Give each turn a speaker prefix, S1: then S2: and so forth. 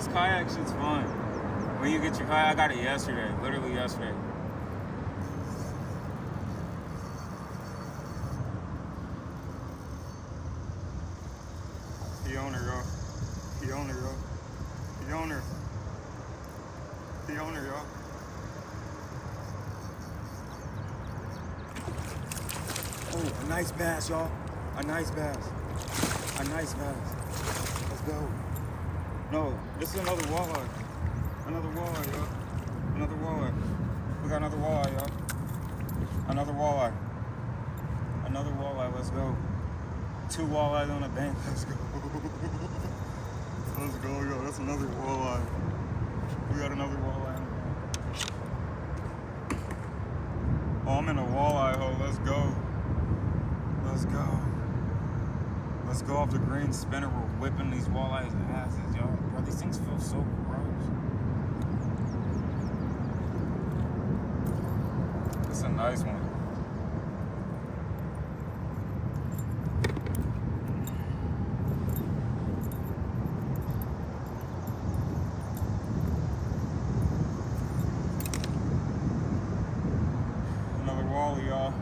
S1: this kayak shit's fun. When you get your kayak, I got it yesterday, literally yesterday. The owner, yo. The owner, yo. The owner. The owner, yo. Oh, a nice bass, y'all. A nice bass. A nice bass. Let's go. No, this is another walleye. Another walleye, y'all. Another walleye. We got another walleye, y'all. Another walleye. Another walleye, let's go. 2 walleyes on the bank, let's go. Let's go, yo, that's another walleye. We got another walleye on the bank. Oh, I'm in a walleye hole, let's go. Let's go. Let's go off the green spinner. We're whipping these walleyes' asses, y'all. Bro, these things feel so gross. It's a nice one. Another walleye, y'all.